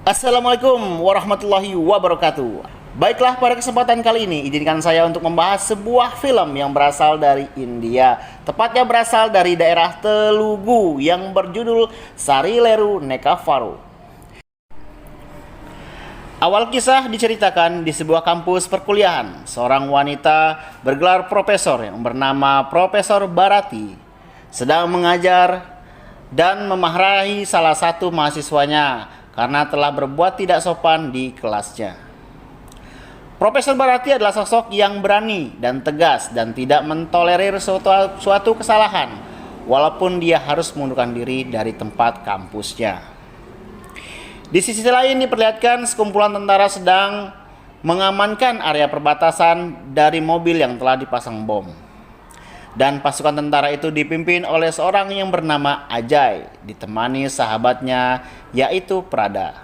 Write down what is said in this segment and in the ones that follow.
Assalamualaikum warahmatullahi wabarakatuh. Baiklah, pada kesempatan kali ini izinkan saya untuk membahas sebuah film yang berasal dari India. Tepatnya berasal dari daerah Telugu yang berjudul Sarileru Nekavaru. Awal kisah diceritakan di sebuah kampus perkuliahan. Seorang wanita bergelar profesor yang bernama Profesor Bharati sedang mengajar dan memarahi salah satu mahasiswanya karena telah berbuat tidak sopan di kelasnya. Profesor Bharati adalah sosok yang berani dan tegas dan tidak mentolerir suatu kesalahan walaupun dia harus mengundurkan diri dari tempat kampusnya. Di sisi lain diperlihatkan sekumpulan tentara sedang mengamankan area perbatasan dari mobil yang telah dipasang bom. Dan pasukan tentara itu dipimpin oleh seorang yang bernama Ajay, ditemani sahabatnya yaitu Prada.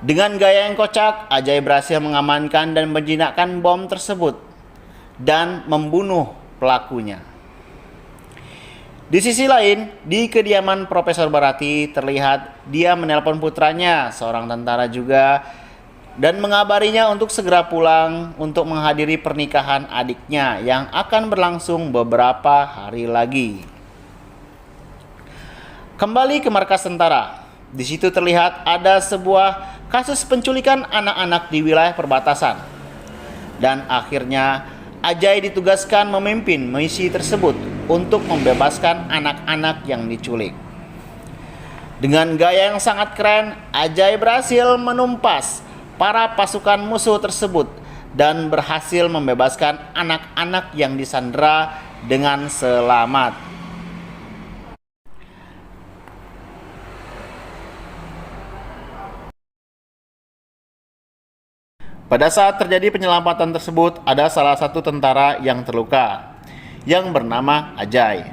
Dengan gaya yang kocak, Ajay berhasil mengamankan dan menjinakkan bom tersebut dan membunuh pelakunya. Di sisi lain, di kediaman Profesor Bharati terlihat dia menelpon putranya, seorang tentara juga, dan mengabarinya untuk segera pulang untuk menghadiri pernikahan adiknya yang akan berlangsung beberapa hari lagi. Kembali ke markas tentara. Di situ terlihat ada sebuah kasus penculikan anak-anak di wilayah perbatasan. Dan akhirnya Ajay ditugaskan memimpin misi tersebut untuk membebaskan anak-anak yang diculik. Dengan gaya yang sangat keren, Ajay berhasil menumpas para pasukan musuh tersebut dan berhasil membebaskan anak-anak yang disandera dengan selamat. Pada saat terjadi penyelamatan tersebut, ada salah satu tentara yang terluka yang bernama Ajay.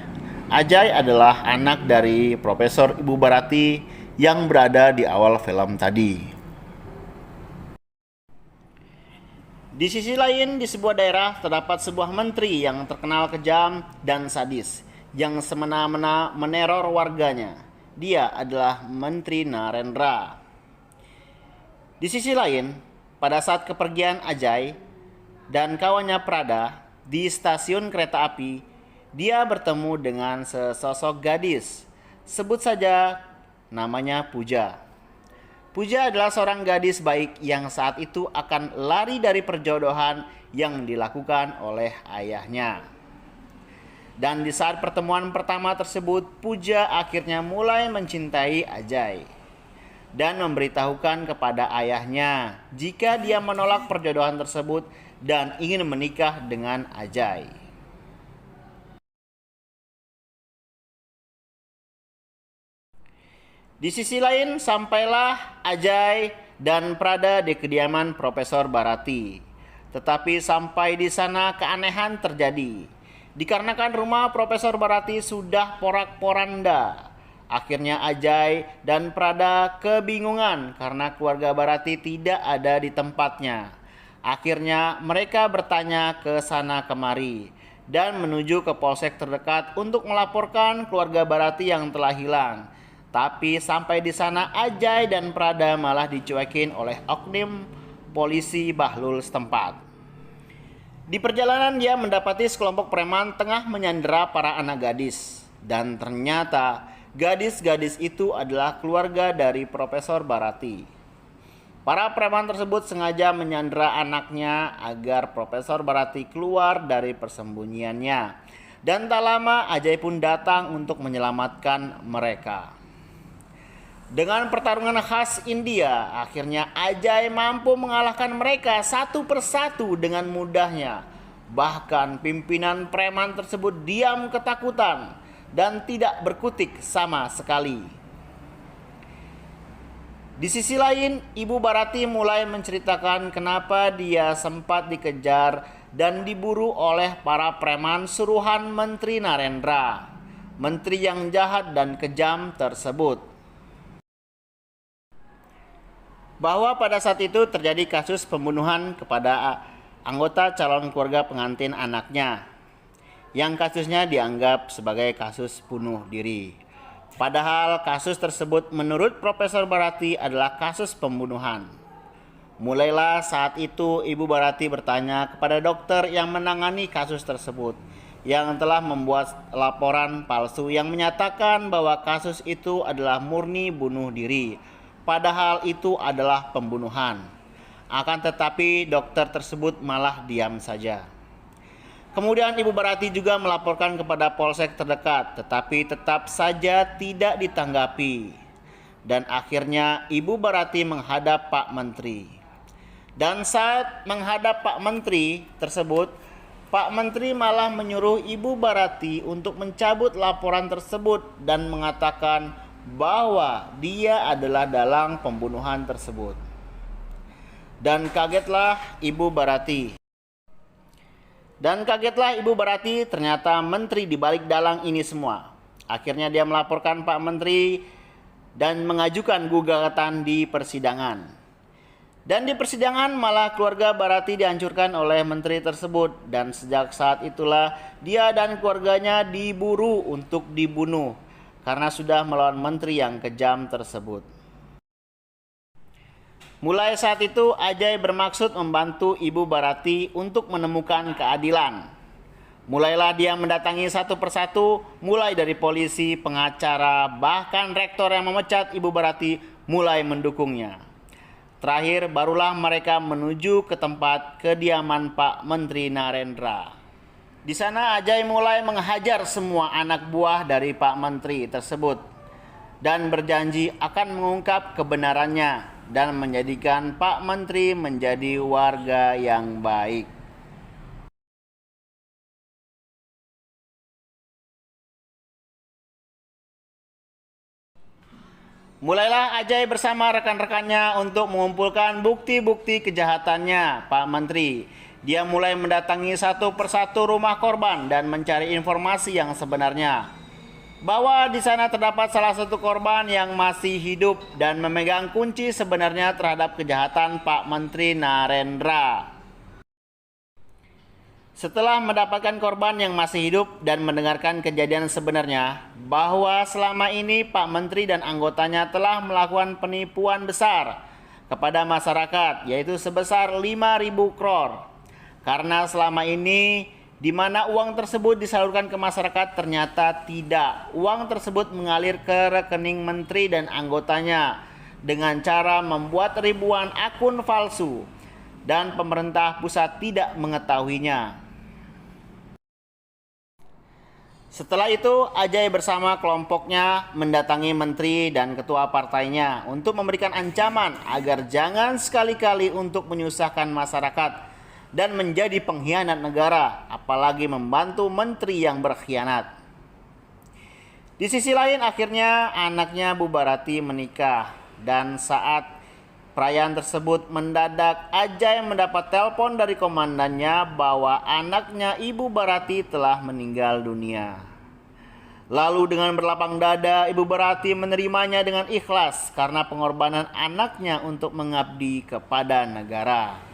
Ajay adalah anak dari Profesor Ibu Bharati yang berada di awal film tadi. Di sisi lain, di sebuah daerah terdapat sebuah menteri yang terkenal kejam dan sadis yang semena-mena meneror warganya. Dia adalah Menteri Narendra. Di sisi lain, pada saat kepergian Ajay dan kawannya Prada di stasiun kereta api, dia bertemu dengan sesosok gadis. Sebut saja namanya Puja. Puja adalah seorang gadis baik yang saat itu akan lari dari perjodohan yang dilakukan oleh ayahnya. Dan di saat pertemuan pertama tersebut, Puja akhirnya mulai mencintai Ajay dan memberitahukan kepada ayahnya jika dia menolak perjodohan tersebut dan ingin menikah dengan Ajay. Di sisi lain, sampailah Ajay dan Prada di kediaman Profesor Bharati. Tetapi sampai di sana keanehan terjadi. Dikarenakan rumah Profesor Bharati sudah porak-poranda. Akhirnya Ajay dan Prada kebingungan karena keluarga Bharati tidak ada di tempatnya. Akhirnya mereka bertanya ke sana kemari dan menuju ke polsek terdekat untuk melaporkan keluarga Bharati yang telah hilang. Tapi sampai di sana Ajay dan Prada malah dicuekin oleh oknum polisi Bahlul setempat. Di perjalanan dia mendapati sekelompok preman tengah menyandera para anak gadis. Dan ternyata gadis-gadis itu adalah keluarga dari Profesor Bharati. Para preman tersebut sengaja menyandera anaknya agar Profesor Bharati keluar dari persembunyiannya. Dan tak lama Ajay pun datang untuk menyelamatkan mereka. Dengan pertarungan khas India, akhirnya Ajay mampu mengalahkan mereka satu persatu dengan mudahnya. Bahkan pimpinan preman tersebut diam ketakutan dan tidak berkutik sama sekali. Di sisi lain, Ibu Bharati mulai menceritakan kenapa dia sempat dikejar dan diburu oleh para preman suruhan Menteri Narendra, menteri yang jahat dan kejam tersebut. Bahwa pada saat itu terjadi kasus pembunuhan kepada anggota calon keluarga pengantin anaknya, yang kasusnya dianggap sebagai kasus bunuh diri. Padahal kasus tersebut menurut Profesor Barati adalah kasus pembunuhan. Mulailah saat itu Ibu Barati bertanya kepada dokter yang menangani kasus tersebut yang telah membuat laporan palsu yang menyatakan bahwa kasus itu adalah murni bunuh diri, padahal itu adalah pembunuhan. Akan tetapi dokter tersebut malah diam saja. Kemudian Ibu Barati juga melaporkan kepada polsek terdekat, tetapi tetap saja tidak ditanggapi. Dan akhirnya Ibu Barati menghadap Pak Menteri. Dan saat menghadap Pak Menteri tersebut, Pak Menteri malah menyuruh Ibu Barati untuk mencabut laporan tersebut dan mengatakan bahwa dia adalah dalang pembunuhan tersebut. Dan kagetlah Ibu Barati. Ternyata menteri di balik dalang ini semua. Akhirnya dia melaporkan Pak Menteri dan mengajukan gugatan di persidangan. Dan di persidangan malah keluarga Barati dihancurkan oleh menteri tersebut. Dan sejak saat itulah dia dan keluarganya diburu untuk dibunuh karena sudah melawan menteri yang kejam tersebut. Mulai saat itu Ajay bermaksud membantu Ibu Barati untuk menemukan keadilan. Mulailah dia mendatangi satu persatu, mulai dari polisi, pengacara, bahkan rektor yang memecat Ibu Barati mulai mendukungnya. Terakhir barulah mereka menuju ke tempat kediaman Pak Menteri Narendra. Di sana Ajay mulai menghajar semua anak buah dari Pak Menteri tersebut dan berjanji akan mengungkap kebenarannya dan menjadikan Pak Menteri menjadi warga yang baik. Mulailah Ajay bersama rekan-rekannya untuk mengumpulkan bukti-bukti kejahatannya Pak Menteri. Dia mulai mendatangi satu persatu rumah korban dan mencari informasi yang sebenarnya. Bahwa di sana terdapat salah satu korban yang masih hidup dan memegang kunci sebenarnya terhadap kejahatan Pak Menteri Narendra. Setelah mendapatkan korban yang masih hidup dan mendengarkan kejadian sebenarnya, bahwa selama ini Pak Menteri dan anggotanya telah melakukan penipuan besar kepada masyarakat, yaitu sebesar 5.000 crore. Karena selama ini di mana uang tersebut disalurkan ke masyarakat ternyata tidak. Uang tersebut mengalir ke rekening menteri dan anggotanya dengan cara membuat ribuan akun palsu dan pemerintah pusat tidak mengetahuinya. Setelah itu Ajay bersama kelompoknya mendatangi menteri dan ketua partainya untuk memberikan ancaman agar jangan sekali-kali untuk menyusahkan masyarakat dan menjadi pengkhianat negara, apalagi membantu menteri yang berkhianat. Di sisi lain akhirnya anaknya Bu Barati menikah, dan saat perayaan tersebut mendadak Ajay mendapat telepon dari komandannya bahwa anaknya Ibu Barati telah meninggal dunia. Lalu dengan berlapang dada Ibu Barati menerimanya dengan ikhlas karena pengorbanan anaknya untuk mengabdi kepada negara.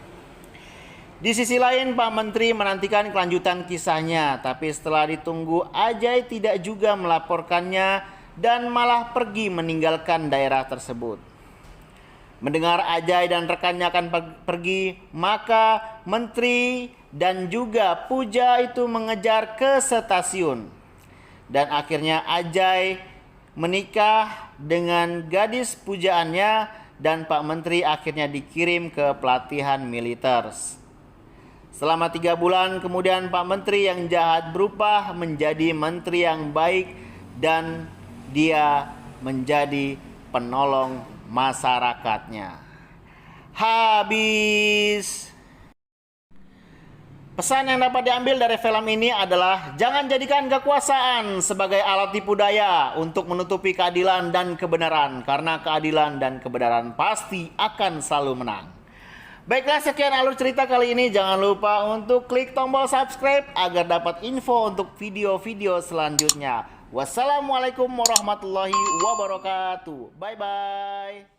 Di sisi lain Pak Menteri menantikan kelanjutan kisahnya, tapi setelah ditunggu Ajay tidak juga melaporkannya dan malah pergi meninggalkan daerah tersebut. Mendengar Ajay dan rekannya akan pergi, maka Menteri dan juga Puja itu mengejar ke stasiun. Dan akhirnya Ajay menikah dengan gadis pujaannya dan Pak Menteri akhirnya dikirim ke pelatihan militer. Selama 3 bulan kemudian Pak Menteri yang jahat berubah menjadi menteri yang baik dan dia menjadi penolong masyarakatnya. Habis. Pesan yang dapat diambil dari film ini adalah jangan jadikan kekuasaan sebagai alat tipu daya untuk menutupi keadilan dan kebenaran, karena keadilan dan kebenaran pasti akan selalu menang. Baiklah, sekian alur cerita kali ini. Jangan lupa untuk klik tombol subscribe agar dapat info untuk video-video selanjutnya. Wassalamualaikum warahmatullahi wabarakatuh. Bye-bye.